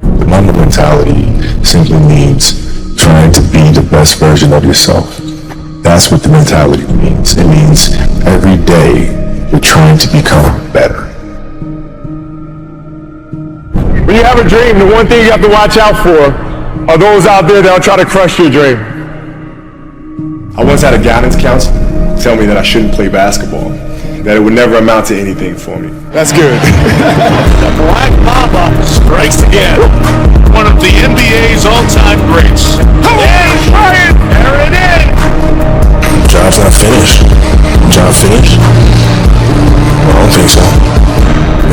The MAMBA mentality simply means trying to be the best version of yourself. That's what the mentality means. It means every day you're trying to become better. When you have a dream, the one thing you have to watch out for are those out there that'll try to crush your dream. I once had a guidance counselor tell me that I shouldn't play basketball, that it would never amount to anything for me. That's good. The Black Mamba strikes again. One of the NBA's all-time greats. And Bryant, there it is. Job's not finished. Job finished? I don't think so.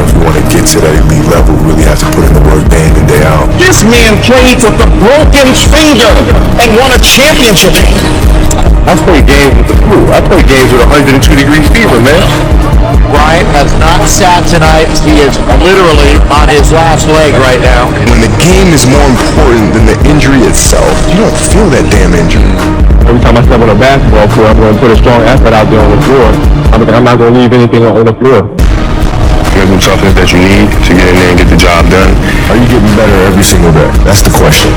If you want to get to that elite level, you really have to put in the work day in and day out. This man played with a broken finger and won a championship. I play games with the flu. I play games with 102-degree fever, man. Bryant has not sat tonight. He is literally on his last leg right now. When the game is more important than the injury itself, you don't feel that damn injury. Every time I step on a basketball court, I'm going to put a strong effort out there on the floor. I'm not going to leave anything on the floor. Mental toughness that you need to get in there and get the job done. Are you getting better every single day? That's the question.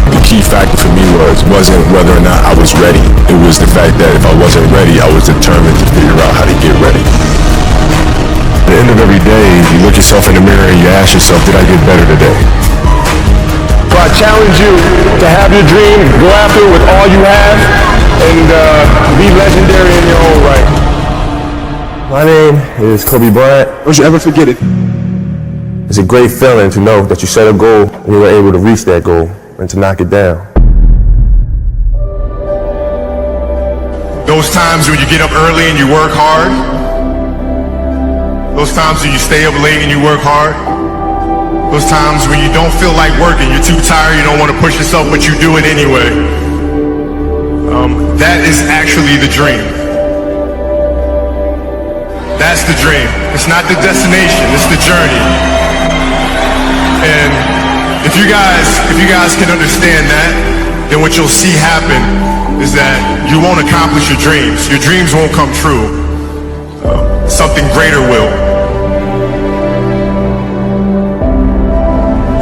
The key factor for me wasn't whether or not I was ready. It was the fact that if I wasn't ready, I was determined to figure out how to get ready. At the end of every day, you look yourself in the mirror and you ask yourself, did I get better today? So I challenge you to have your dream, go after it with all you have, and be legendary in your own right. My name is Kobe Bryant. Don't you ever forget it. It's a great feeling to know that you set a goal and you were able to reach that goal and to knock it down. Those times when you get up early and you work hard. Those times when you stay up late and you work hard. Those times when you don't feel like working, you're too tired, you don't want to push yourself, but you do it anyway. That is actually the dream. That's the dream. It's not the destination, it's the journey. And if you guys can understand that, then what you'll see happen is that you won't accomplish your dreams. Your dreams won't come true. Something greater will.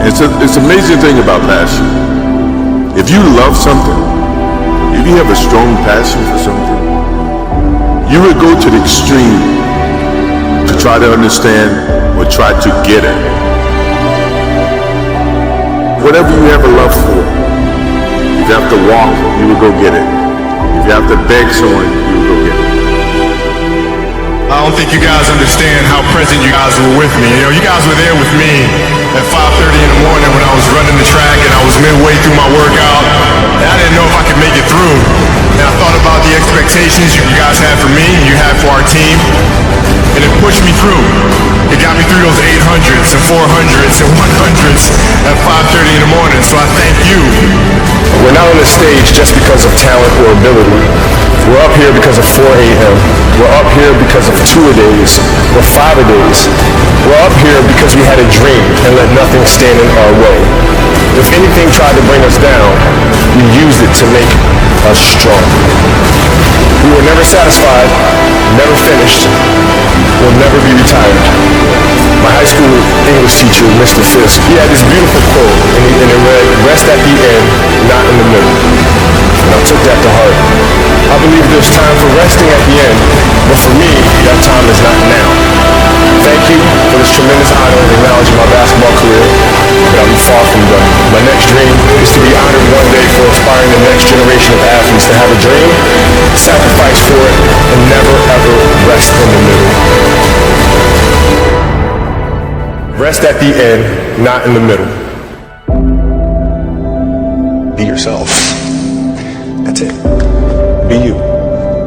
It's an amazing thing about passion. If you love something, if you have a strong passion for something, you would go to the extreme to try to understand or try to get it. Whatever you have a love for, if you have to walk, you will go get it. If you have to beg someone, you will go get it. I don't think you guys understand how present you guys were with me. You know, you guys were there with me at 5:30 in the morning when I was running the track and I was midway through my workout. And I didn't know if I could make it through. And I thought about the expectations you guys had for me and you had for our team. And it pushed me through. It got me through those 800s and 400s and 100s at 5:30 in the morning. So I thank you. We're not on the stage just because of talent or ability. We're up here because of 4 a.m. We're up here because of 2-a-days or 5-a-days. We're up here because we had a dream and let nothing stand in our way. If anything tried to bring us down, we used it to make us strong. We were never satisfied, never finished, will never be retired. My high school English teacher, Mr. Fisk, he had this beautiful quote, and it read, "Rest at the end, not in the middle." And I took that to heart. I believe there's time for resting at the end, but for me, that time is not now. Thank you for this tremendous honor of acknowledging my basketball career, but I'm far from done. My next dream is to be honored one day for inspiring the next generation of athletes to have a dream, sacrifice for it, and never ever rest in the middle. Rest at the end, not in the middle. Be yourself. That's it. Be you.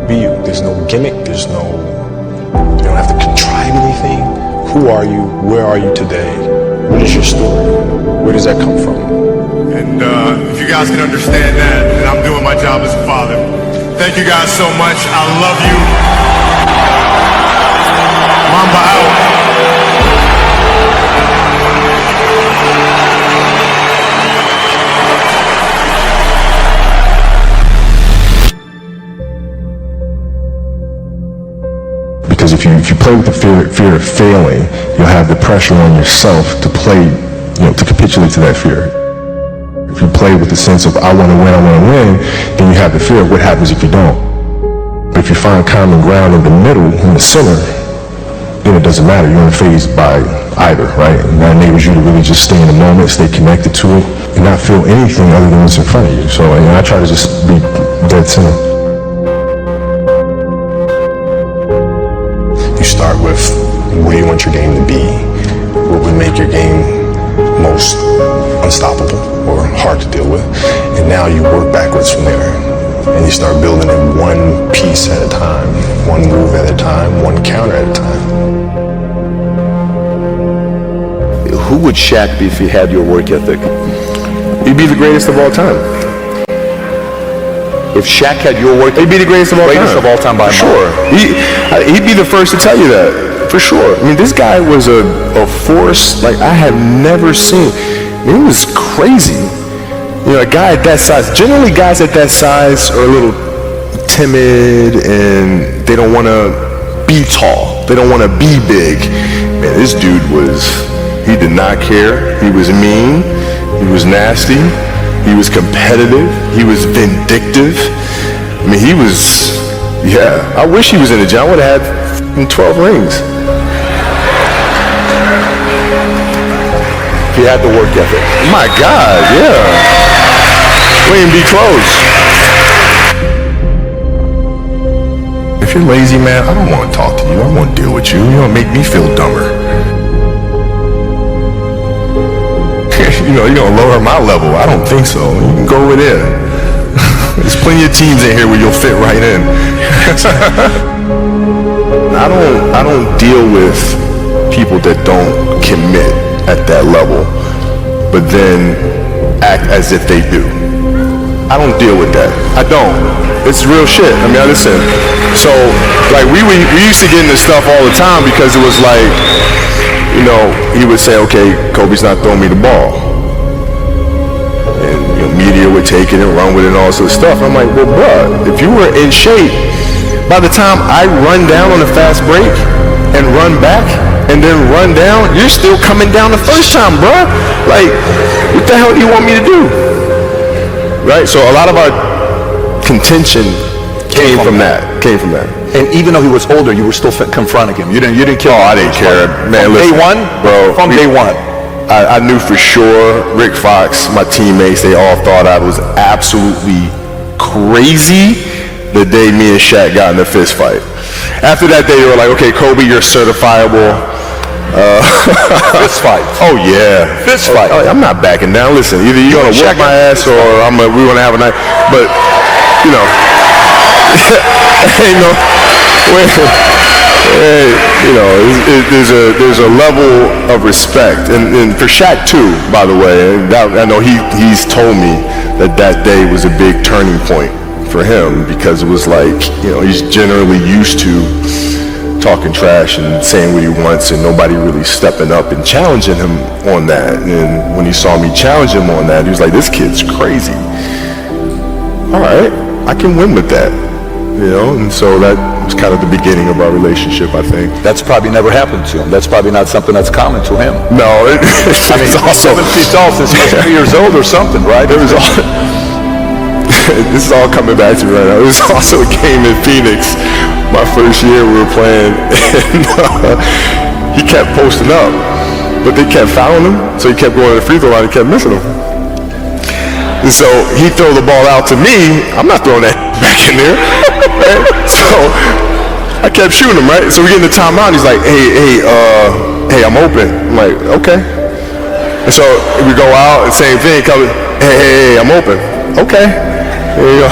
Be you. There's no gimmick. You don't have to contrive anything. Who are you? Where are you today? What is your story? Where does that come from? And if you guys can understand that, then I'm doing my job as a father. Thank you guys so much. I love you. Mamba out. Because if you play with the fear of failing, you'll have the pressure on yourself to play to capitulate to that fear. If you play with the sense of, I want to win, then you have the fear of what happens if you don't. But if you find common ground in the middle, in the center, then it doesn't matter. You're unfazed by either, right? And that enables you to really just stay in the moment, stay connected to it, and not feel anything other than what's in front of you. So I try to just be dead center. You start with, where you want your game to be, what would make your game most unstoppable or hard to deal with, and now you work backwards from there. And you start building it one piece at a time, one move at a time, one counter at a time. Who would Shaq be if he had your work ethic? He'd be the greatest of all time. If Shaq had your work ethic, He'd be the greatest of all time. Greatest of all time by sure. He'd be the first to tell you that, for sure. I mean, this guy was a force like I have never seen. I mean, he was crazy. A guy at that size, generally guys at that size are a little timid and they don't want to be tall. They don't want to be big. Man, this dude he did not care. He was mean. He was nasty. He was competitive. He was vindictive. I mean, I wish he was in the gym. I would have had 12 rings. If he had the work ethic. My God, yeah. We ain't be close. If you're lazy, man, I don't want to talk to you. I don't want to deal with you. You don't make me feel dumber. You're going to lower my level. I don't think so. You can go over there. There's plenty of teams in here where you'll fit right in. I don't deal with people that don't commit at that level, but then act as if they do. I don't deal with that. I don't. It's real shit. I mean, listen. So, like, we used to get into stuff all the time because it was like, he would say, okay, Kobe's not throwing me the ball. And, media would take it and run with it and all sorts of stuff. I'm like, well, bruh, if you were in shape, by the time I run down on a fast break and run back and then run down, you're still coming down the first time, bruh. Like, what the hell do you want me to do? Right, so a lot of our contention came from that. And even though he was older, you were still confronting him. You didn't kill him. I didn't care, man. From listen, day one, bro. From day one, I knew for sure. Rick Fox, my teammates, they all thought I was absolutely crazy the day me and Shaq got in a fist fight. After that day, they were like, "Okay, Kobe, you're certifiable." Fist fight. Oh yeah, fist fight. I'm not backing down. Listen, either you're gonna whoop my ass or we're gonna have a night. But ain't no way. There's a level of respect, and for Shaq too, by the way. And I know he's told me that day was a big turning point for him because it was like he's generally used to talking trash and saying what he wants and nobody really stepping up and challenging him on that. And when he saw me challenge him on that, he was like, this kid's crazy. All right, I can win with that. And so that was kind of the beginning of our relationship, I think. That's probably never happened to him. That's probably not something that's common to him. No, it's also 7 feet tall since he was 3 years old or something, right? This is all coming back to me right now. There was also a game in Phoenix my first year we were playing, and he kept posting up, but they kept fouling him, so he kept going to the free throw line and kept missing them. And so he throw the ball out to me. I'm not throwing that back in there. Right? So I kept shooting him, right? So we get in the timeout, and he's like, hey, I'm open. I'm like, okay. And so we go out, and same thing, hey, I'm open. Okay. There you go.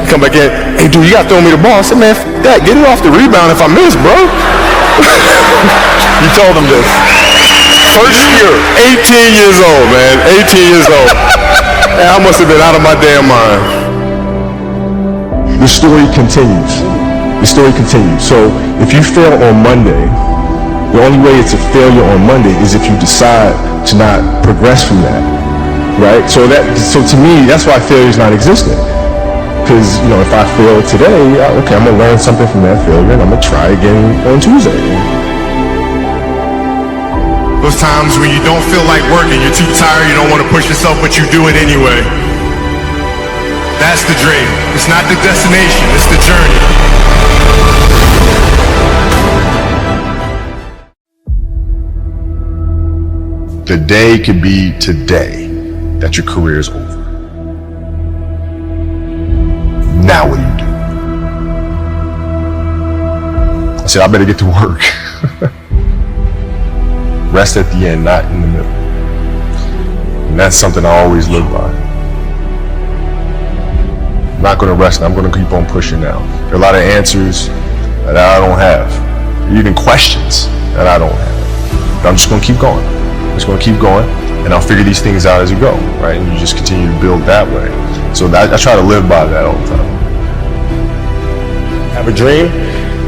Come back in. Hey, dude, you got to throw me the ball. I said, man, f*** that. Get it off the rebound if I miss, bro. You told him this. First year, 18 years old, man. 18 years old. Man, I must have been out of my damn mind. The story continues. So if you fail on Monday, the only way it's a failure on Monday is if you decide to not progress from that. Right? So to me, that's why failure is not existent. Because, if I fail today, okay, I'm going to learn something from that failure, and I'm going to try again on Tuesday. Those times when you don't feel like working, you're too tired, you don't want to push yourself, but you do it anyway. That's the dream. It's not the destination, it's the journey. The day could be today that your career is over. Now what do you do? I said, I better get to work. Rest at the end, not in the middle. And that's something I always live by. I'm not going to rest, and I'm going to keep on pushing now. There are a lot of answers that I don't have, even questions that I don't have. But I'm just going to keep going. I'm just going to keep going, and I'll figure these things out as you go, right? And you just continue to build that way. So I try to live by that all the time. Have a dream,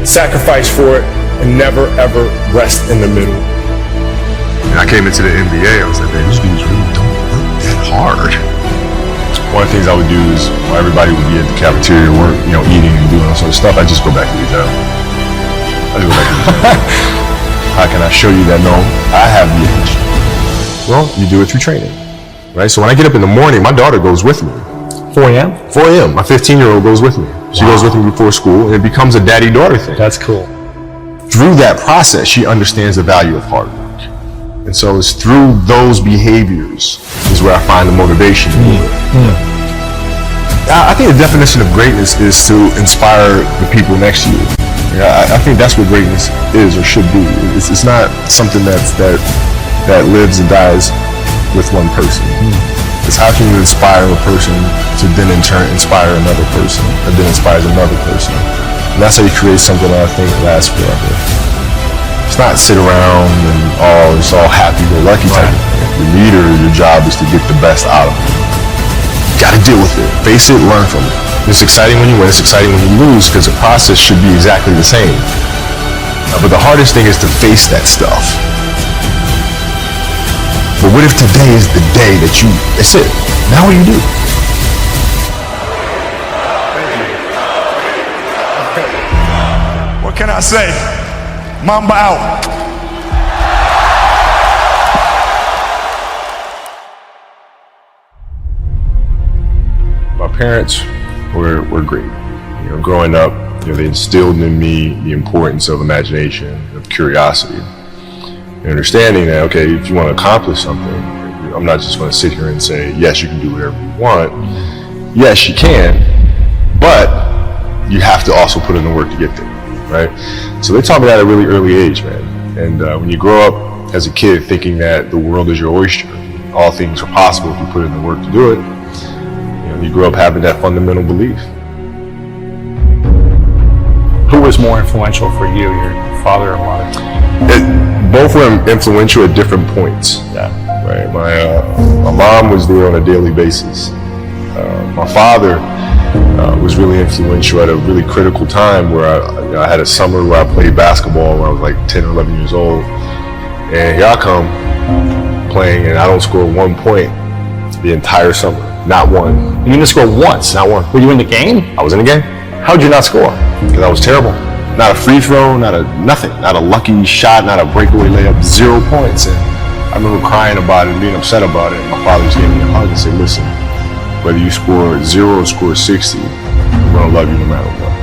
sacrifice for it, and never ever rest in the middle. And I came into the NBA, I was like, man, these dudes really don't work that hard. One of the things I would do is, while everybody would be at the cafeteria work, eating and doing all sort of stuff, I just go back to the gym. How can I show you that, no, I have the edge? Well, you do it through training, right? So when I get up in the morning, my daughter goes with me. 4 a.m.? 4 a.m. My 15-year-old goes with me. She goes with me before school, and it becomes a daddy-daughter thing. That's cool. Through that process, she understands the value of hard work. And so it's through those behaviors is where I find the motivation to do it. I think the definition of greatness is to inspire the people next to you. I think that's what greatness is or should be. It's not something that lives and dies with one person. It's how can you inspire a person to then in turn inspire another person, and then inspires another person. And that's how you create something that I think lasts forever. It's not sit around and it's all happy-go-lucky type of thing. Your leader, your job is to get the best out of it. You gotta deal with it, face it, learn from it. It's exciting when you win, it's exciting when you lose, because the process should be exactly the same. But the hardest thing is to face that stuff. But what if today is the day that that's it. Now what do you do? What can I say? MAMBA out. My parents were great. Growing up, they instilled in me the importance of imagination, of curiosity, and understanding that, okay, if you want to accomplish something, I'm not just going to sit here and say, yes, you can do whatever you want. Yes, you can, but you have to also put in the work to get there, right? So they taught me that at a really early age, man. And when you grow up as a kid thinking that the world is your oyster, all things are possible if you put in the work to do it, you grow up having that fundamental belief. Who was more influential for you, your father or mother? Both were influential at different points. Yeah. Right. My mom was there on a daily basis. My father was really influential at a really critical time where I had a summer where I played basketball when I was like 10 or 11 years old. And here I come playing and I don't score 1 point the entire summer. Not one. You didn't score once? Not one. Were you in the game? I was in the game. How'd you not score? Because I was terrible. Not a free throw, nothing. Not a lucky shot, not a breakaway layup, 0 points. And I remember crying about it and being upset about it. My father just gave me a hug and said, listen, whether you score 0 or score 60, we're going to love you no matter what.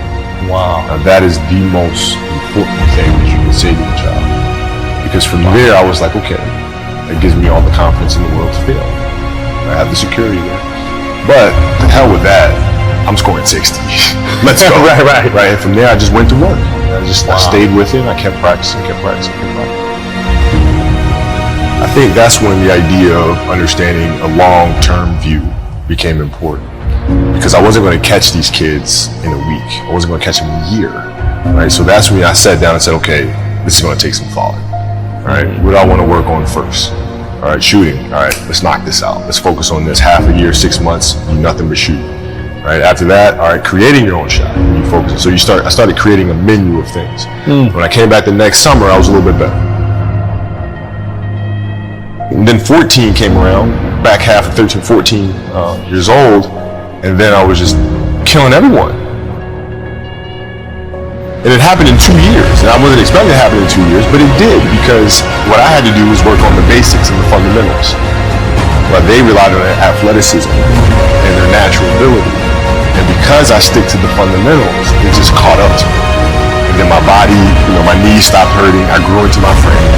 Wow. Now that is the most important thing that you can say to a child. Because from there, I was like, okay, that gives me all the confidence in the world to fail. I have the security there. But to hell with that, I'm scoring 60. Let's go. Right. And from there, I just went to work. I stayed with it. I kept practicing. I think that's when the idea of understanding a long-term view became important. Because I wasn't going to catch these kids in a week. I wasn't going to catch them in a year. Right? So that's when I sat down and said, okay, this is going to take some thought. All right, what do I want to work on first? All right, shooting. All right, let's knock this out. Let's focus on this. Half a year, 6 months, do nothing but shoot. All right, after that, all right, creating your own shot. You focus. So I started creating a menu of things. When I came back the next summer, I was a little bit better. And then 14 came around, back half of 13, 14 years old, and then I was just killing everyone. And it happened in 2 years. And I wasn't expecting it to happen in 2 years, but it did, because what I had to do was work on the basics and the fundamentals. While they relied on their athleticism and their natural ability. And because I stick to the fundamentals, it just caught up to me. And then my body, my knees stopped hurting. I grew into my frame.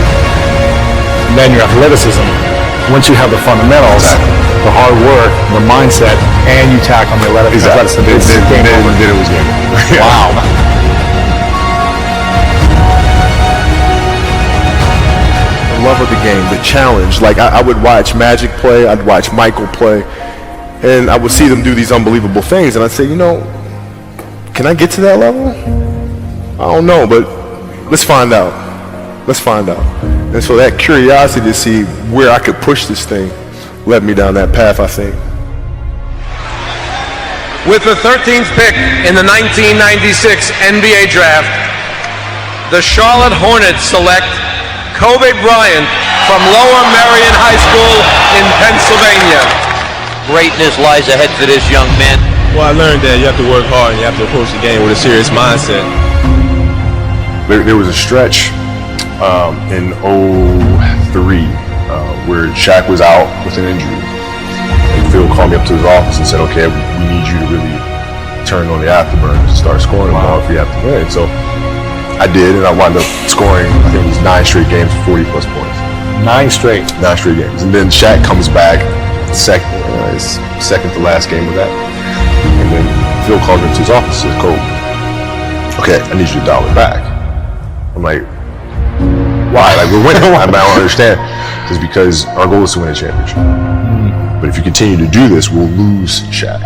And then your athleticism, once you have the fundamentals, the hard work, the mindset, and you tack on the athleticism, Then it was game over. Wow. Love of the game, the challenge. Like I would watch Magic play, I'd watch Michael play, and I would see them do these unbelievable things, and I'd say, can I get to that level? I don't know, but let's find out. Let's find out. And so that curiosity to see where I could push this thing led me down that path, I think. With the 13th pick in the 1996 NBA Draft, the Charlotte Hornets select Kobe Bryant from Lower Merion High School in Pennsylvania. Greatness lies ahead for this young man. Well, I learned that you have to work hard and you have to approach the game with a serious mindset. There was a stretch in 03 where Shaq was out with an injury. And Phil called me up to his office and said, okay, we need you to really turn on the afterburners and start scoring the ball if we have to win. So I did, and I wound up scoring, I think it was 9 straight games for 40 plus points. 9 straight. 9 straight games. And then Shaq comes back, his second to last game of that. And then Phil called me to his office and says, Kobe, okay, I need you to dial it back. I'm like, why? Like, we're winning. I don't understand. It's because our goal is to win a championship. But if you continue to do this, we'll lose Shaq.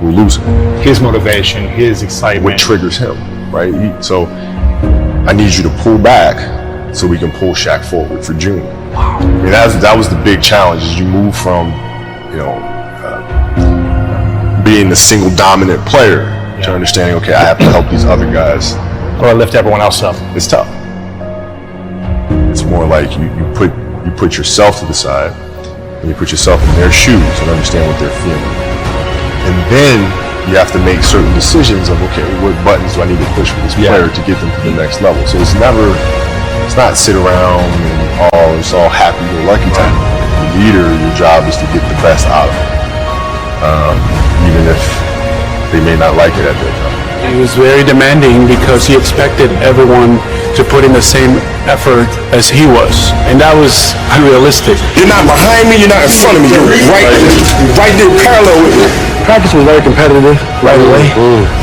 We'll lose him. His motivation, his excitement. What triggers him, right? So I need you to pull back so we can pull Shaq forward for June. Wow. I mean, that was the big challenge, is you move from, being the single dominant player to understanding, okay, I have to help these other guys. Or lift everyone else up. It's tough. It's more like you put yourself to the side and you put yourself in their shoes and understand what they're feeling. And then you have to make certain decisions of, okay, what buttons do I need to push for this player to get them to the next level? So it's not sit around and it's all happy or lucky time. The leader, your job is to get the best out of them, even if they may not like it at that time. He was very demanding because he expected everyone to put in the same effort as he was, and that was unrealistic. You're not behind me, you're not in front of me, you're right there parallel with me. Practice was very competitive right away.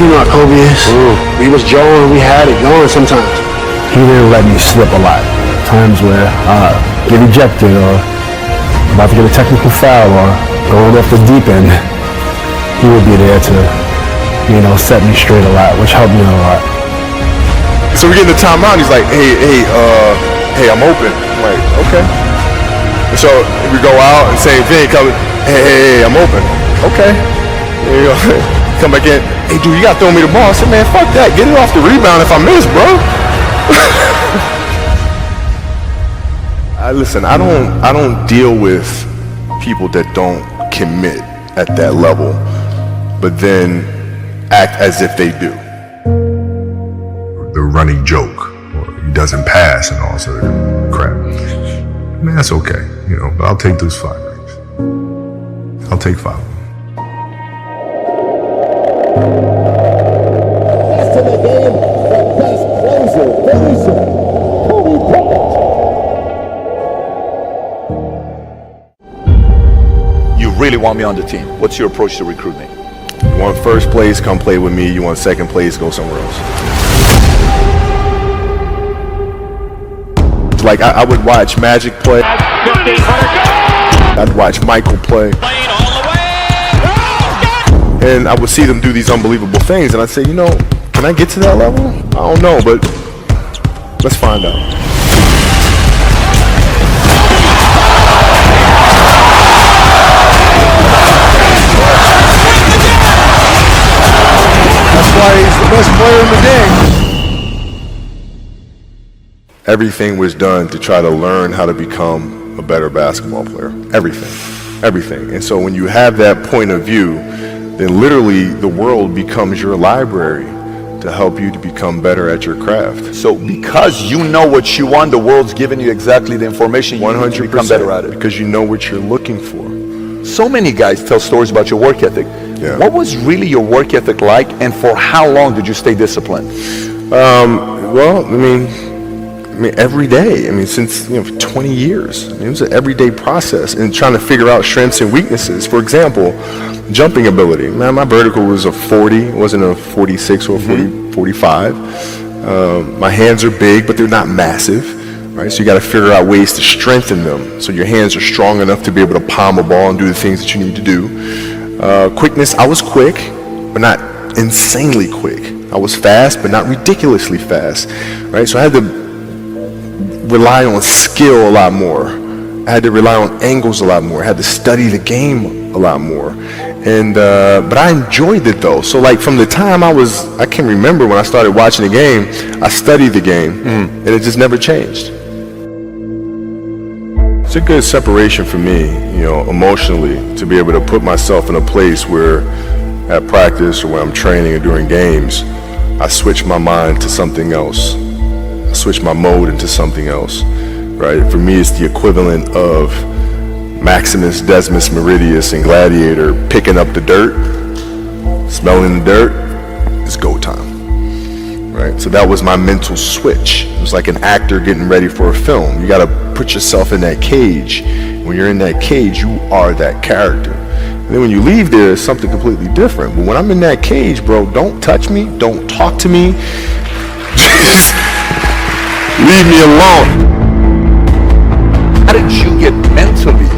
You know how Kobe is. We was Joe and we had it going sometimes. He didn't let me slip a lot. Times where get ejected or about to get a technical foul or going off the deep end, he would be there to, set me straight a lot, which helped me a lot. So we get in the timeout, he's like, hey, I'm open. I'm like, okay. And so we go out and same thing, hey, I'm open. Okay. There you go. Come back in. Hey, dude, you got to throw me the ball. I said, man, fuck that. Get it off the rebound if I miss, bro. Listen, I don't deal with people that don't commit at that level, but then act as if they do. The running joke, or he doesn't pass and all sort of crap. Man, that's okay, but I'll take those 5 rings. I'll take 5 of them. To the game, the best closer, Kobe Bryant. You really want me on the team. What's your approach to recruiting? You want first place, come play with me. You want second place, go somewhere else. Like I would watch Magic play. I'd watch Michael play. And I would see them do these unbelievable things, and I'd say, can I get to that level? I don't know, but let's find out. That's why he's the best player in the game. Everything was done to try to learn how to become a better basketball player. Everything. And so when you have that point of view, then literally the world becomes your library to help you to become better at your craft. So because you know what you want, the world's giving you exactly the information you need to become better at it. Because you know what you're looking for. So many guys tell stories about your work ethic. Yeah. What was really your work ethic like, and for how long did you stay disciplined? Well, I mean, every day. I mean, since 20 years. I mean, it was an everyday process and trying to figure out strengths and weaknesses. For example, jumping ability. Man, my vertical was a 40, it wasn't a 46 or a 45. My hands are big, but they're not massive. Right, so you got to figure out ways to strengthen them so your hands are strong enough to be able to palm a ball and do the things that you need to do. Quickness, I was quick, but not insanely quick. I was fast, but not ridiculously fast. Right, so I had to rely on skill a lot more. I had to rely on angles a lot more. I had to study the game a lot more. And but I enjoyed it though. So like from the time I can remember when I started watching the game, I studied the game, and it just never changed. It's a good separation for me, emotionally, to be able to put myself in a place where at practice or when I'm training or during games, I switch my mind to something else. I switch my mode into something else, right? For me, it's the equivalent of Maximus, Decimus, Meridius, and Gladiator picking up the dirt, smelling the dirt. It's go time, right? So that was my mental switch. It was like an actor getting ready for a film. You got to put yourself in that cage. When you're in that cage, you are that character. And then when you leave there, it's something completely different. But when I'm in that cage, bro, don't touch me, don't talk to me. Just leave me alone. How did you get mentally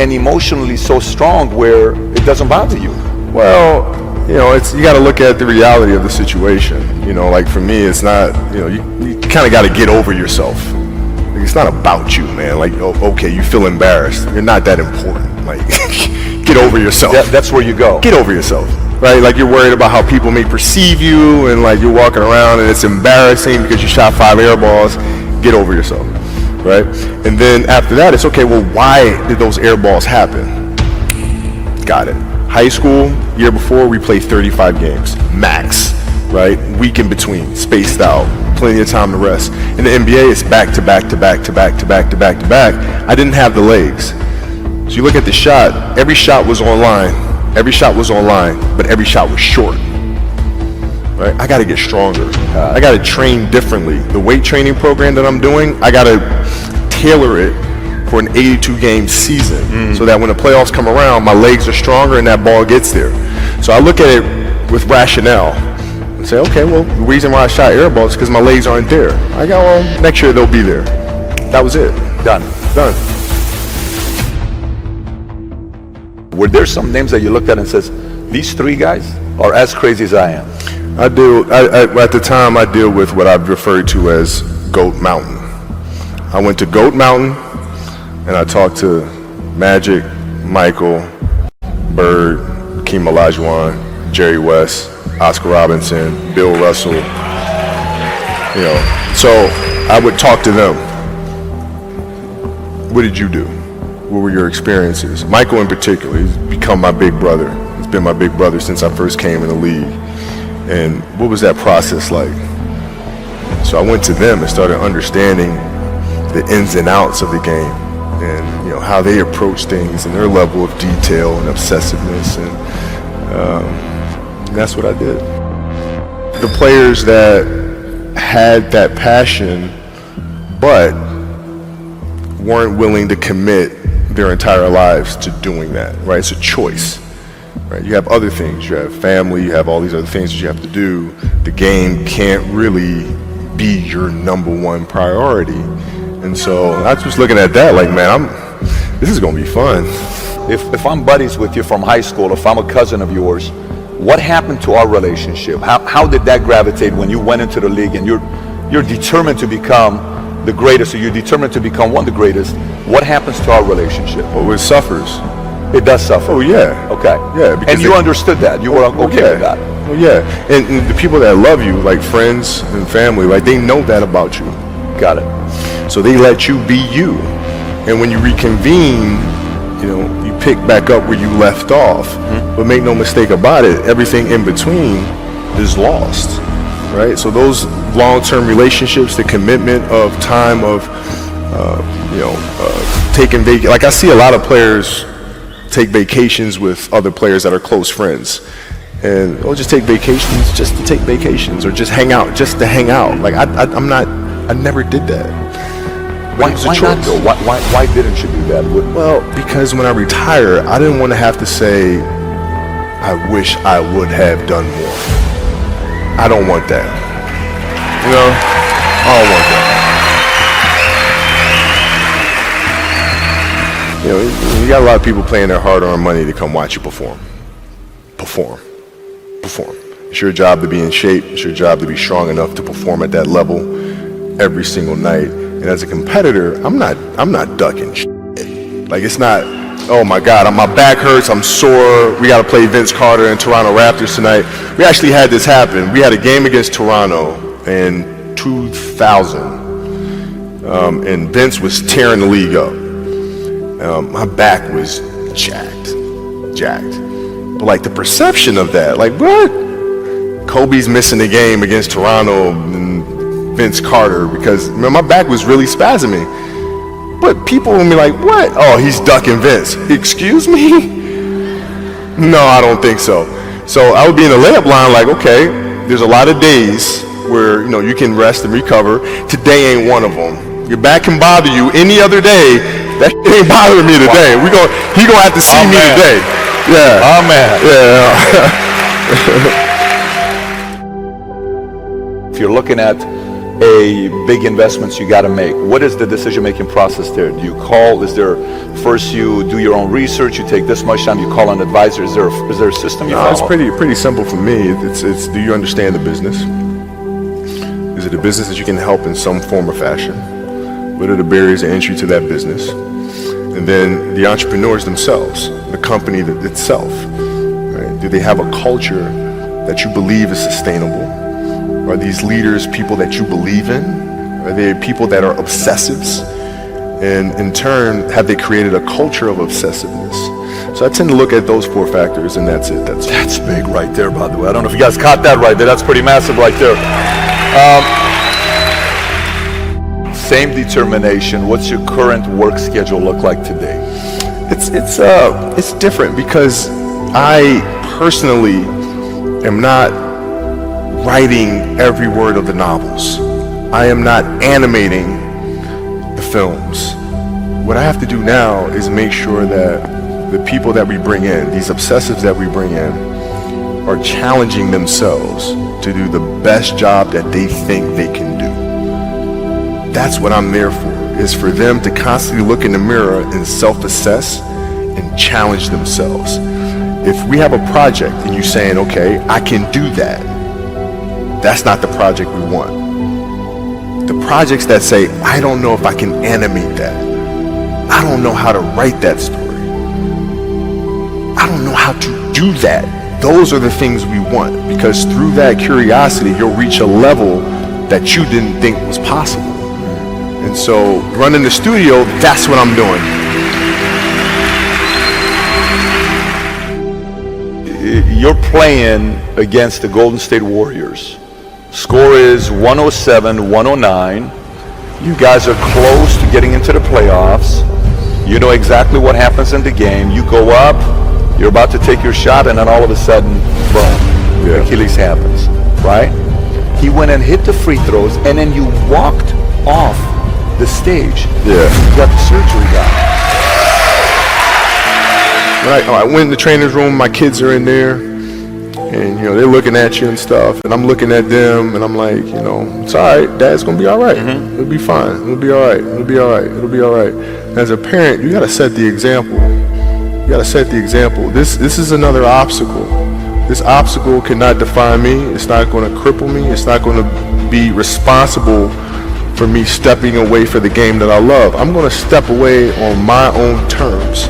and emotionally so strong where it doesn't bother you? Well, you got to look at the reality of the situation. Like for me, it's not, you kind of got to get over yourself. Like, it's not about you, man. Like, okay, you feel embarrassed. You're not that important. Like, get over yourself. That's where you go. Get over yourself, right? Like you're worried about how people may perceive you, and like you're walking around and it's embarrassing because you shot 5 air balls. Get over yourself, right? And then after that, it's okay, well, why did those air balls happen? Got it. High school, year before, we played 35 games, max, right? Week in between, spaced out, plenty of time to rest. In the NBA, it's back to back to back to back to back to back to back. I didn't have the legs. So you look at the shot, every shot was online, but every shot was short. Right? I got to get stronger. I got to train differently. The weight training program that I'm doing, I got to tailor it for an 82-game season so that when the playoffs come around, my legs are stronger and that ball gets there. So I look at it with rationale and say, okay, well, the reason why I shot air balls is because my legs aren't there. I go, well, next year they'll be there. That was it. Done. Were there some names that you looked at and says, these 3 guys are as crazy as I am? At the time, I deal with what I've referred to as Goat Mountain. I went to Goat Mountain and I talked to Magic, Michael, Bird, Hakeem Olajuwon, Jerry West, Oscar Robinson, Bill Russell. So I would talk to them. What did you do? What were your experiences? Michael in particular, he's become my big brother. He's been my big brother since I first came in the league. And what was that process like? So I went to them and started understanding the ins and outs of the game and how they approach things and their level of detail and obsessiveness, and that's what I did. The players that had that passion but weren't willing to commit their entire lives to doing that, right? It's a choice. Right? You have other things, you have family, you have all these other things that you have to do. The game can't really be your number one priority. And so I was looking at that like, man, this is gonna be fun. If I'm buddies with you from high school, if I'm a cousin of yours, what happened to our relationship? How did that gravitate when you went into the league and you're determined to become the greatest, or you're determined to become one of the greatest? What happens to our relationship? Well, it suffers. It does suffer. Oh yeah. Okay. Yeah. And you understood that. You were okay with that. Well, yeah. And the people that love you, like friends and family, like they know that about you. Got it. So they let you be you. And when you reconvene, you pick back up where you left off. But make no mistake about it, everything in between is lost. right? So those long-term relationships, the commitment of time of, taking like I see a lot of players take vacations with other players that are close friends. And they'll just take vacations just to take vacations, or just hang out just to hang out. Like I never did that. Why not though? Why didn't you do that? Well, because when I retire, I didn't want to have to say, I wish I would have done more. I don't want that. You know, I don't want that. You know, you got a lot of people paying their hard-earned money to come watch you perform. It's your job to be in shape. It's your job to be strong enough to perform at that level every single night. And as a competitor, I'm not ducking shit. Like, it's not, oh my God, my back hurts, I'm sore, we got to play Vince Carter and Toronto Raptors tonight. We actually had this happen. We had a game against Toronto in 2000, and Vince was tearing the league up. My back was jacked. But like the perception of that, like what? Kobe's missing the game against Toronto and Vince Carter because my back was really spasming. But people will be like, what? Oh, he's ducking Vince. Excuse me? No, I don't think so. So I would be in the layup line like, okay, there's a lot of days where you can rest and recover. Today ain't one of them. Your back can bother you any other day. That shit ain't bothering me today. He gonna have to see me today. Yeah. Oh man. Yeah. If you're looking at big investments you got to make, what is the decision-making process there? Do you call? Is there first you do your own research? You take this much time. You call an advisor. Is there a system you follow? It's pretty simple for me. It's do you understand the business? Is it a business that you can help in some form or fashion? What are the barriers of entry to that business? And then the entrepreneurs themselves, the company itself, right? Do they have a culture that you believe is sustainable? Are these leaders people that you believe in? Are they people that are obsessives? And in turn, have they created a culture of obsessiveness? So I tend to look at those 4 factors, and that's it. That's big right there, by the way. I don't know if you guys caught that right there. That's pretty massive right there. Same determination. What's your current work schedule look like today? It's different because I personally am not writing every word of the novels. I am not animating the films. What I have to do now is make sure that the people that we bring in, these obsessives that we bring in, are challenging themselves to do the best job that they think they can do. That's what I'm there for, is for them to constantly look in the mirror and self-assess and challenge themselves. If we have a project and you're saying, okay, I can do that, that's not the project we want. The projects that say, I don't know if I can animate that. I don't know how to write that story. I don't know how to do that. Those are the things we want, because through that curiosity, you'll reach a level that you didn't think was possible. And so running the studio, that's what I'm doing. You're playing against the Golden State Warriors. Score is 107-109. You guys are close to getting into the playoffs. You know exactly what happens in the game. You go up, you're about to take your shot, and then all of a sudden, boom, Achilles happens, right? He went and hit the free throws, and then you walked off the stage. Yeah. You got the surgery done. I went in the trainer's room, my kids are in there, and they're looking at you and stuff, and I'm looking at them, and I'm like, it's all right, Dad's gonna be all right. Mm-hmm. It'll be fine. It'll be all right. It'll be all right. It'll be all right. As a parent, you gotta set the example. You gotta set the example. This is another obstacle. This obstacle cannot define me. It's not gonna cripple me. It's not gonna be responsible for me stepping away for the game that I love. I'm gonna step away on my own terms.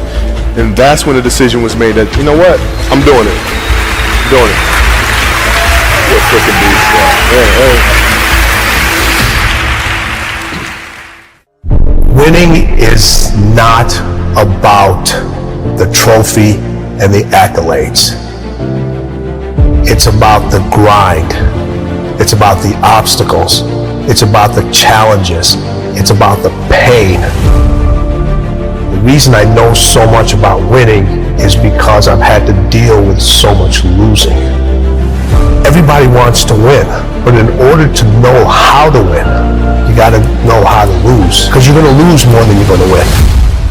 And that's when the decision was made that, you know what, I'm doing it. I'm doing it. You're a freaking beast, Winning is not about the trophy and the accolades. It's about the grind. It's about the obstacles. It's about the challenges. It's about the pain. The reason I know so much about winning is because I've had to deal with so much losing. Everybody wants to win, but in order to know how to win, you got to know how to lose, because you're going to lose more than you're going to win.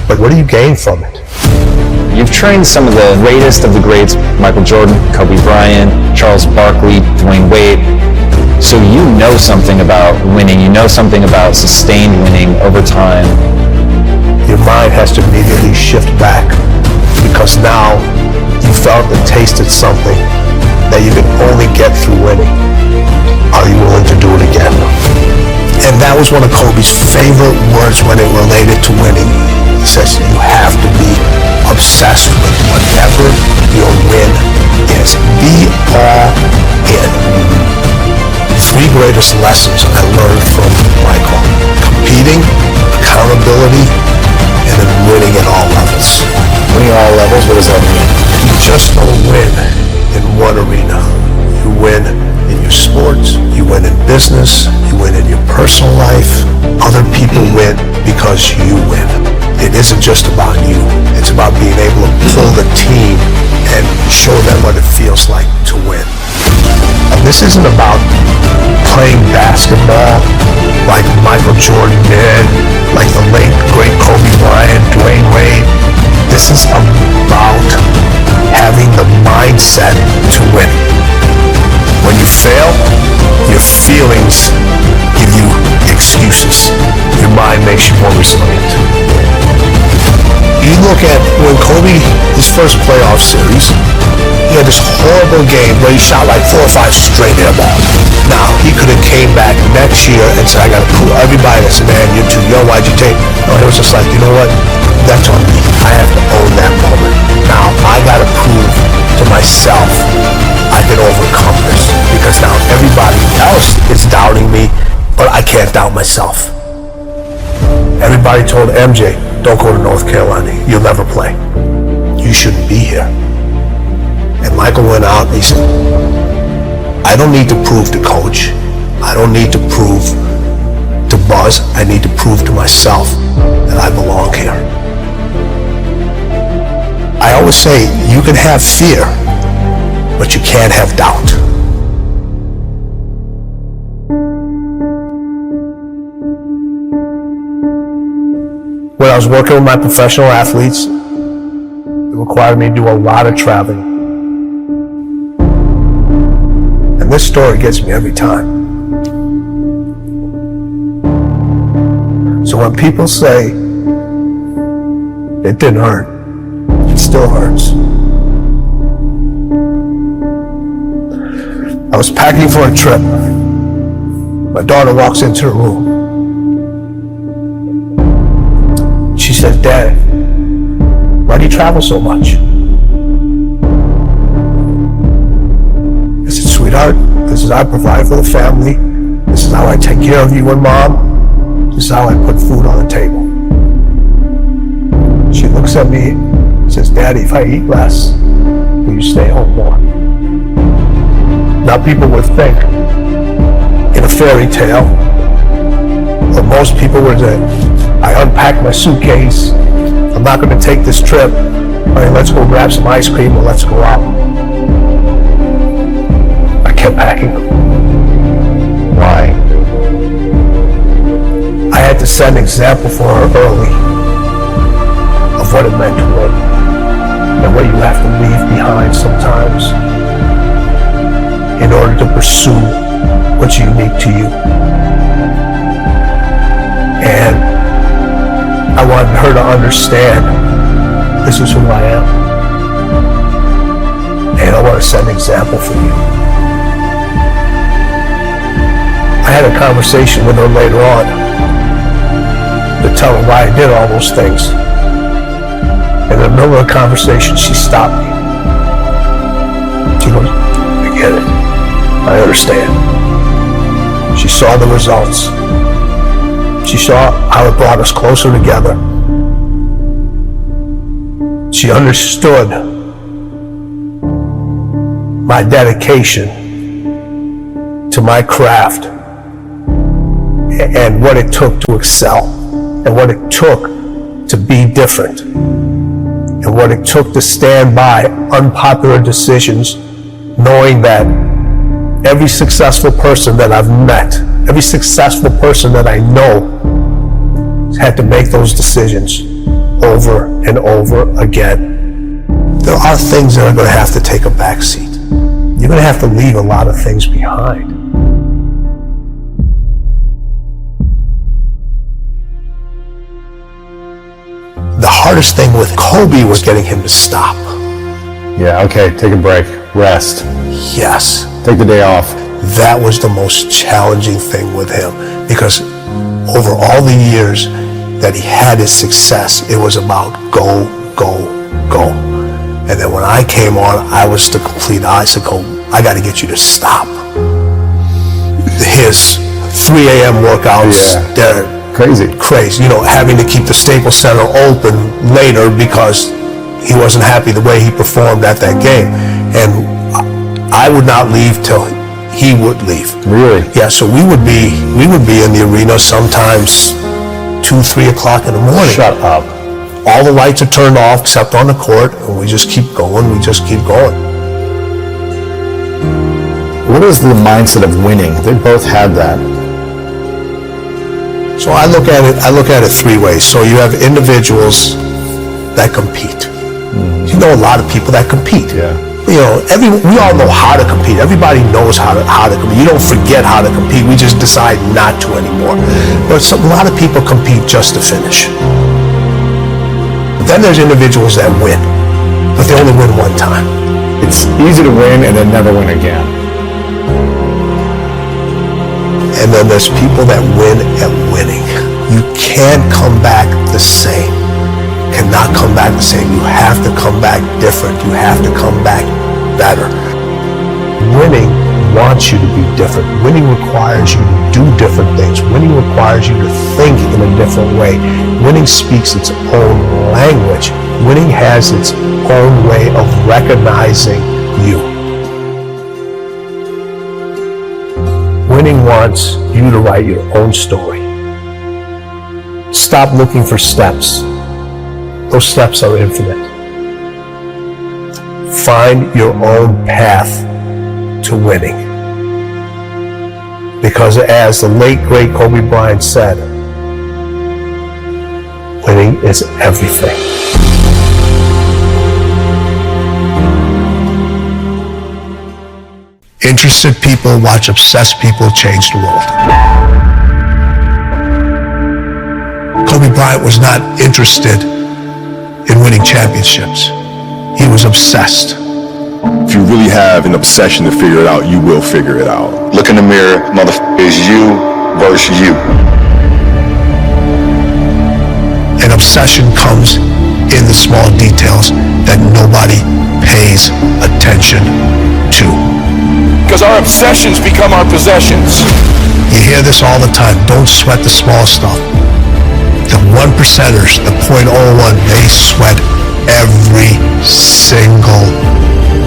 But what do you gain from it? You've trained some of the greatest of the greats, Michael Jordan, Kobe Bryant, Charles Barkley, Dwayne Wade. So you know something about winning. You know something about sustained winning over time. Your mind has to immediately shift back, because now you felt and tasted something that you can only get through winning. Are you willing to do it again? And that was one of Kobe's favorite words when it related to winning. He says, you have to be obsessed with whatever your win is. Be all in. The three greatest lessons I learned from Michael: competing, accountability, and then winning at all levels. Winning at all levels, what does that mean? You just don't win in one arena. You win in your sports, you win in business, you win in your personal life. Other people win because you win. It isn't just about you. It's about being able to pull the team and show them what it feels like to win. And this isn't about playing basketball like Michael Jordan did, like the late, great Kobe Bryant, Dwayne Wade. This is about having the mindset to win. When you fail, your feelings give you excuses. Your mind makes you more resilient. You look at when Kobe, his first playoff series, he had this horrible game where he shot like 4 or 5 straight air balls. Now, he could have came back next year and said, I got to prove everybody that said, man, you're too young, why'd you take? No, it was just like, you know what? That's on me. I have to own that moment. Now, I got to prove to myself I can overcome this, because now everybody else is doubting me, but I can't doubt myself. Everybody told MJ, don't go to North Carolina. You'll never play. You shouldn't be here. And Michael went out and he said, I don't need to prove to coach. I don't need to prove to Buzz. I need to prove to myself that I belong here. I always say, you can have fear, but you can't have doubt. When I was working with my professional athletes, it required me to do a lot of traveling. And this story gets me every time. So when people say it didn't hurt, it still hurts. I was packing for a trip. My daughter walks into the room. She says, Dad, why do you travel so much? I said, sweetheart, this is how I provide for the family. This is how I take care of you and Mom. This is how I put food on the table. She looks at me and says, Daddy, if I eat less, will you stay home more? Now people would think in a fairy tale, or most people would say, I unpacked my suitcase, I'm not going to take this trip, all right, let's go grab some ice cream or let's go out. I kept packing. Why? I had to set an example for her early of what it meant to win and what you have to leave behind sometimes in order to pursue what's unique to you. And I wanted her to understand this is who I am. And I want to set an example for you. I had a conversation with her later on to tell her why I did all those things. And in the middle of the conversation, she stopped me. She goes, I get it. I understand. She saw the results. She saw how it brought us closer together. She understood my dedication to my craft and what it took to excel and what it took to be different and what it took to stand by unpopular decisions, knowing that every successful person that I've met, every successful person that I know had to make those decisions over and over again. There are things that are going to have to take a back seat. You're going to have to leave a lot of things behind. The hardest thing with Kobe was getting him to stop. Yeah, okay, take a break, rest. Yes. Take the day off. That was the most challenging thing with him, because over all the years that he had his success, it was about go, go, go. And then when I came on, I was the complete icicle. I got to get you to stop. His 3 a.m. workouts, they're crazy. You know, having to keep the Staples Center open later because he wasn't happy the way he performed at that game. And I would not leave till he would leave. Really? Yeah, so we would be in the arena sometimes 2, 3 o'clock in the morning. Shut up. All the lights are turned off except on the court, and we just keep going, What is the mindset of winning? They both had that. So I look at it 3 ways. So you have individuals that compete. You know a lot of people that compete. Yeah. You know, we all know how to compete. Everybody knows how to compete. You don't forget how to compete. We just decide not to anymore. But a lot of people compete just to finish. But then there's individuals that win, but they only win one time. It's easy to win and then never win again. And then there's people that win at winning. You can't come back the same. Cannot come back the same. You have to come back different. You have to come back better. Winning wants you to be different. Winning requires you to do different things. Winning requires you to think in a different way. Winning speaks its own language. Winning has its own way of recognizing you. Winning wants you to write your own story. Stop looking for steps. Those steps are infinite. Find your own path to winning. Because as the late, great Kobe Bryant said, winning is everything. Interested people watch obsessed people change the world. Kobe Bryant was not interested in winning championships. He was obsessed. If you really have an obsession to figure it out, you will figure it out. Look in the mirror, motherfucker, is you versus you. An obsession comes in the small details that nobody pays attention to. Because our obsessions become our possessions. You hear this all the time. Don't sweat the small stuff. The 1%ers, the 0.01, they sweat every single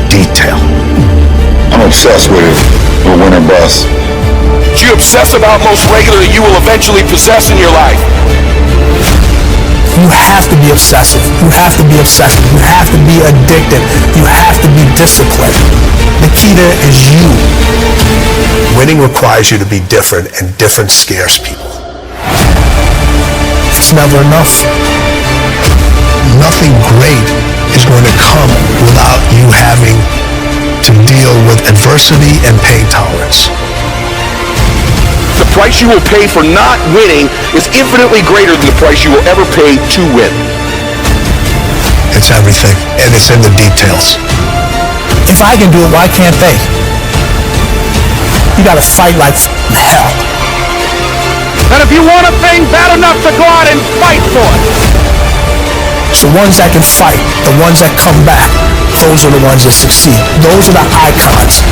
detail. I'm obsessed with it. We'll win or bust. What you obsess about most regularly, you will eventually possess in your life. You have to be obsessive. You have to be obsessive. You have to be addicted. You have to be disciplined. The key there is you. Winning requires you to be different, and different scares people. It's never enough. Nothing great is going to come without you having to deal with adversity and pain tolerance. The price you will pay for not winning is infinitely greater than the price you will ever pay to win. It's everything, and it's in the details. If I can do it, why can't they? You gotta fight like hell. And if you want a thing bad enough to go out and fight for it. It's the ones that can fight, the ones that come back, those are the ones that succeed. Those are the icons.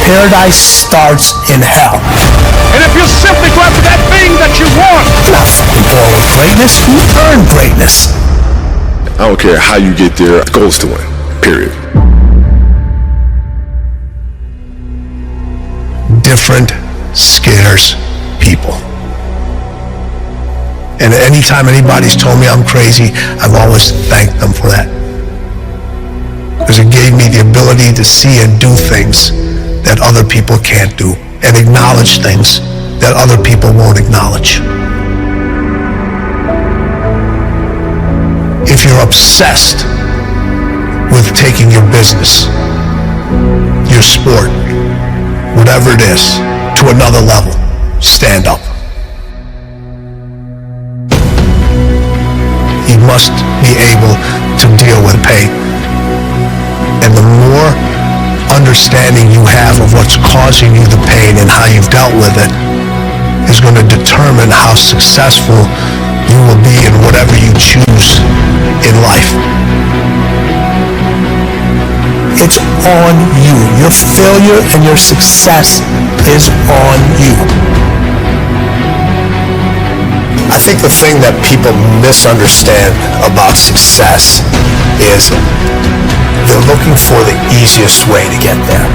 Paradise starts in hell. And if you simply go after that thing that you want. You're not fucking born with greatness. You earn greatness. I don't care how you get there. The goal is to win. Period. different scares people. And anytime anybody's told me I'm crazy, I've always thanked them for that. Because it gave me the ability to see and do things that other people can't do, and acknowledge things that other people won't acknowledge. If you're obsessed with taking your business, your sport, whatever it is, to another level, stand up. You must be able to deal with pain. And the more understanding you have of what's causing you the pain and how you've dealt with it is going to determine how successful you will be in whatever you choose in life. It's on you. Your failure and your success is on you. I think the thing that people misunderstand about success is they're looking for the easiest way to get there.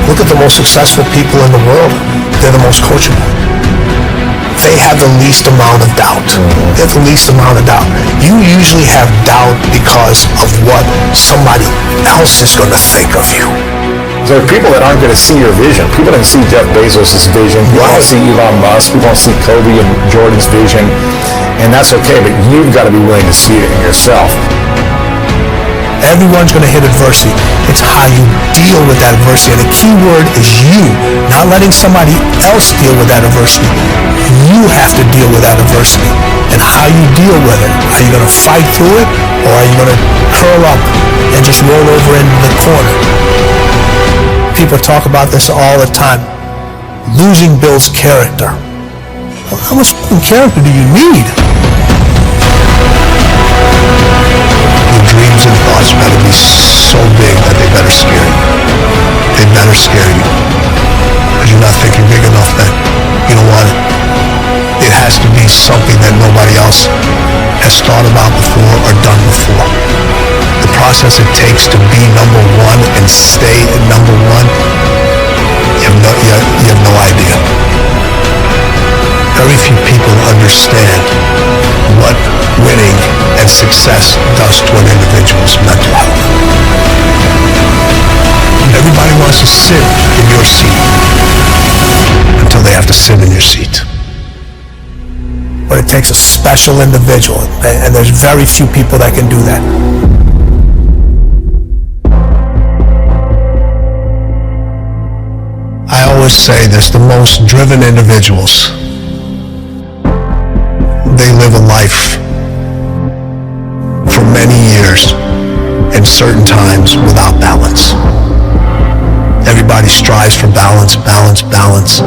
Look at the most successful people in the world. They're the most coachable. They have the least amount of doubt. They have the least amount of doubt. You usually have doubt because of what somebody else is going to think of you. There are people that aren't going to see your vision. People don't see Jeff Bezos' vision. People don't see Elon Musk. People don't see Kobe and Jordan's vision. And that's okay, but you've got to be willing to see it in yourself. Everyone's going to hit adversity. It's how you deal with that adversity. And the key word is you, not letting somebody else deal with that adversity. You have to deal with that adversity. And how you deal with it. Are you going to fight through it, or are you going to curl up and just roll over into the corner? People talk about this all the time. Losing builds character. Well, how much character do you need? Your dreams and thoughts better be so big that they better scare you. They better scare you. Because you're not thinking big enough that you don't want it. It has to be something that nobody else has thought about before or done before. The process it takes to be number one and stay at number one, you have no idea. Very few people understand what winning and success does to an individual's mental health. Everybody wants to sit in your seat until they have to sit in your seat. But it takes a special individual, and there's very few people that can do that. I always say this, the most driven individuals, they live a life for many years and certain times without balance. Everybody strives for balance, balance, balance.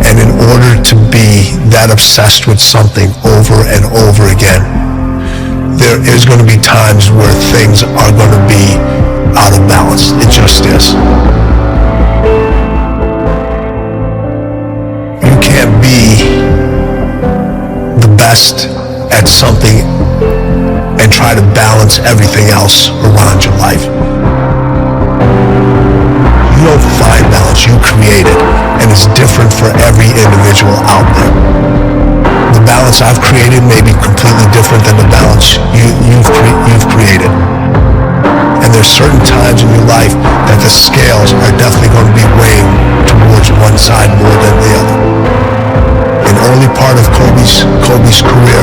And in order to be that obsessed with something over and over again, there is going to be times where things are going to be out of balance. It just is. You can't be the best at something and try to balance everything else around your life. You don't find balance, you create it, and it's different for every individual out there. The balance I've created may be completely different than the balance you've created. And there's certain times in your life that the scales are definitely going to be weighing towards one side more than the other. In the early part of Kobe's career,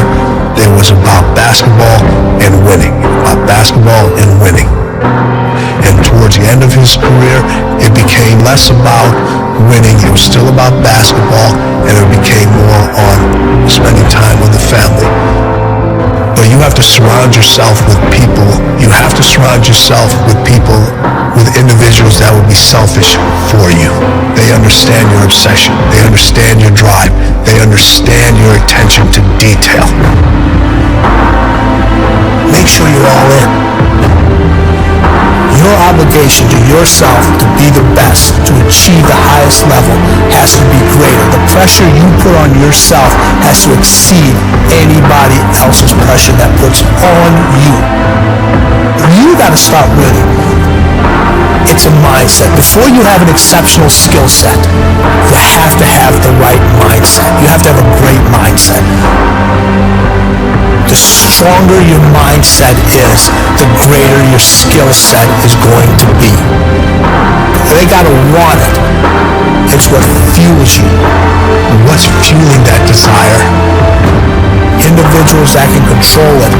it was about basketball and winning. About basketball and winning. And towards the end of his career, it became less about winning. It was still about basketball, and it became more on spending time with the family. But you have to surround yourself with people. You have to surround yourself with people, with individuals that will be selfish for you. They understand your obsession. They understand your drive. They understand your attention to detail. Make sure you're all in. Your obligation to yourself to be the best, to achieve the highest level, has to be greater. The pressure you put on yourself has to exceed anybody else's pressure that puts on you. You got to start winning. If it's a mindset. Before you have an exceptional skill set, you have to have the right mindset. You have to have a great mindset. The stronger your mindset is, the greater your skill set is going to be. They gotta want it. It's what fuels you. What's fueling that desire? Individuals that can control it,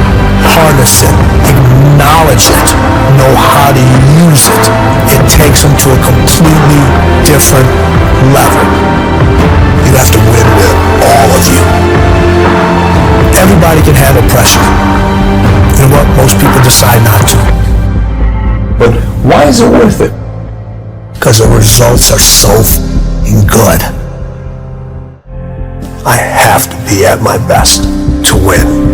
harness it, acknowledge it, know how to use it. It takes them to a completely different level. You have to win with all of you. Everybody can handle pressure. You know what? Most people decide not to. But why is it worth it? Because the results are so good. I have to be at my best to win.